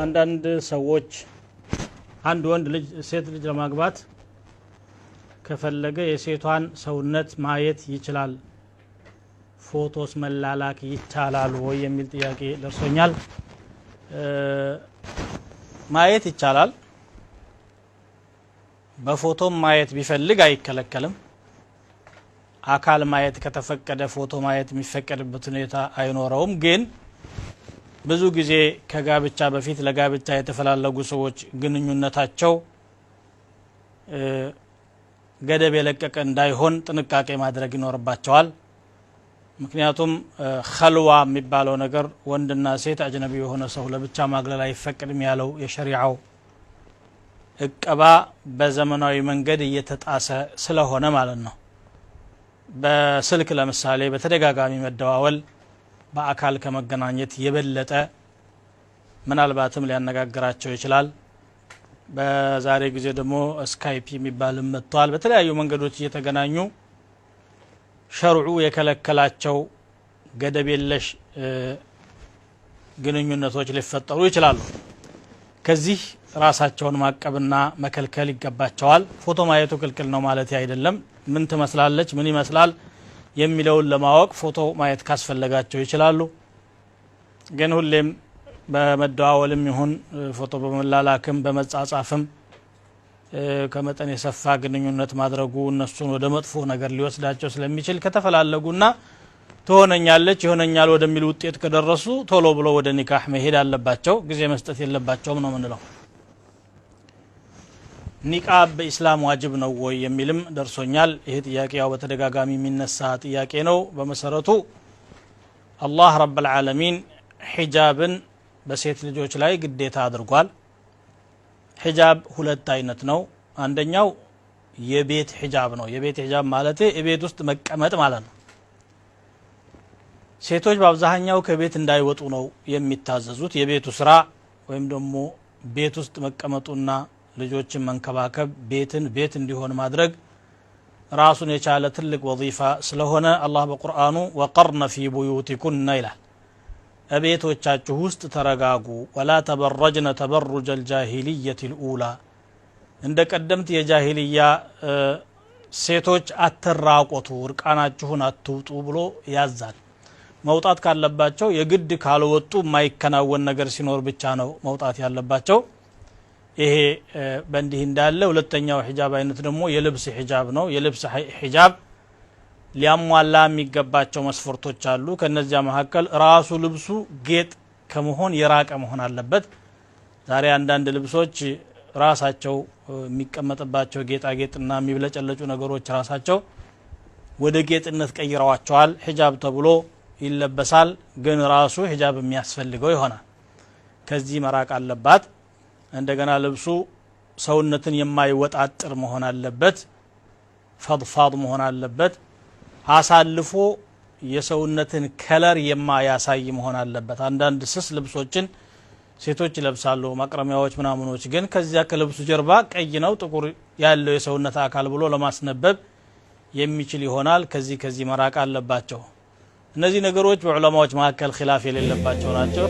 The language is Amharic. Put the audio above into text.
አንዳንድ ሰዎች አንድ ወንድ ልጅ ሴት ልጅ ለማግባት ከፈለገ የሴቷን ሰውነት ማየት ይችላል ፎቶስ መላላክ ይቻላል ወይ የሚል ጥያቄ ደርሶኛል። ማየት ይቻላል። በፎቶም ማየት ቢፈልግ አይከለከልም። አካል ማየት ከተፈቀደ ፎቶ ማየት የሚፈቀድበት ሁኔታ አይኖረውም። ግን ብዙ ጊዜ ከጋብቻ በፊት ለጋብቻ የተፈላለጉ ሰዎች ግንኙነታቸው ገደብ የለቀቀ እንዳይሆን ጥንቃቄ ማድረግ ይኖርባቸዋል። ምክንያቱም ኸልዋ የሚባለው ነገር ወንድና ሴት አጅነቢ የሆነ ሰው ለብቻ ማግለል አይፈቀድም ያለው የሸሪዓው እቀባ በዘመናዊ መንገድ እየተጣሰ ስለሆነ ማለት ነው። በስልክ ለምሳሌ በተደጋጋሚ መደዋወል በአካል ከመገናኘት የበለጠ ምናልባትም ሊያነጋግራቸው ይችላል። በዛሬ ጊዜ ደግሞ ስካይፕ የሚባል መጥቷል። በተለያዩ መንገዶች እየተገናኙ ሸርዑ የከለከላቸው ገደብ የለሽ ግንኙነቶች ሊፈጠሩ ይችላሉ። ከዚህ ራሳቸውን ማቀብና መከልከል ይገባቸዋል። ፎቶ ማየቱ ክልክል ነው ማለት አይደለም። ምን ትመስላለች ምን ይመስላል የሚለውን ለማወቅ ፎቶ ማየት ካስፈለጋቸው ይችላሉ። ግን ሁሌም በመደዋወልም ይሁን ፎቶ በመላላክም በመጻጻፍም ከመጠን የሰፋ ግንኙነት ማድረጉ እነሱን ወደ መጥፎ ነገር ሊወስዳቸው ስለሚችል ከተፈላለጉና ትሆነኛለች ይሆነኛል ወደሚል ውጤት ከደረሱ ቶሎ ብሎ ወደ ኒካህ መሄድ አለባቸው። ጊዜ መስጠት የለባቸውም ነው ምንለው። ኒቃብ በኢስላም ዋጅብ ነው ወይ የሚልም ደርሶኛል። ይሄ ጥያቄ ያው በተደጋጋሚ የሚነሳ ጥያቄ ነው። በመሰረቱ አላህ ረብል ዓለሚን ሒጃብን በሴት ልጆች ላይ ግዴታ አድርጓል። ሒጃብ ሁለት አይነት ነው። አንደኛው የቤት ሒጃብ ነው። የቤት ሒጃብ ማለት የቤት ውስጥ መቀመጥ ማለት ነው። ሴቶች በአብዛኛው ከቤት እንዳይወጡ ነው የሚታዘዙት። የቤቱ ስራ ወይም ደግሞ ቤት ውስጥ መቀመጡና ልጆችን መንከባከብ ቤትን ቤት እንዲሆን ማድረግ ራሱን የቻለ ትልቅ ወዚፋ ስለሆነ አላህ በቁርአኑ ወቀርነ ፊ ቡዩቲኩነ ይላል። እቤቶቻችሁ ውስጥ ተረጋጉ ወላ ተበረጅነ ተበሩጀ الجاهليه الاولى እንደ ቀደምት የጃሂልያ ሴቶች አትራቆቱ እርቃናችሁን አትውጡ ብሎ ያዛል። መውጣት ካለባቸው የግድ ካልወጡ የማይከናወን ነገር ሲኖር ብቻ ነው መውጣት ያለባቸው። ይሄ በእንዲህ እንዳለ ሁለተኛው ሒጃብ አይነት ደግሞ የልብስ ሒጃብ ነው። የልብስ ሒጃብ ሊያሟላ የሚገባቸው መስፈርቶች አሉ። ከነዚያ መካከል ራሱ ልብሱ ጌጥ ከመሆን የራቀ መሆን አለበት። ዛሬ አንዳንድ ልብሶች ራሳቸው የሚቀመጥባቸው ጌጣጌጥና የሚብለጨለጩ ነገሮች ራሳቸው ወደ ጌጥነት ቀይረዋቸዋል። ሒጃብ ተብሎ ይለበሳል፣ ግን ራሱ ሒጃብ የሚያስፈልገው ይሆናል። ከዚህ መራቅ አለባት። እንደገና ልብሱ ሰውነትን የማይወጣጥር መሆን አለበት። ፈድፋድ መሆን አለበት። አሳልፎ የሰውነትን ከለር የማያሳይ መሆን አለበት። አንዳንድ ስስ ልብሶችን ሴቶች ይለብሳሉ፣ ማቅረሚያዎች ምናምኖች። ግን ከዚያ ከልብሱ ጀርባ ቀይ ነው ጥቁር ያለው የሰውነት አካል ብሎ ለማስነበብ የሚችል ይሆናል። ከዚህ መራቅ አለባቸው። እነዚህ ነገሮች በዑለማዎች መካከል ኺላፍ የሌለባቸው ናቸው።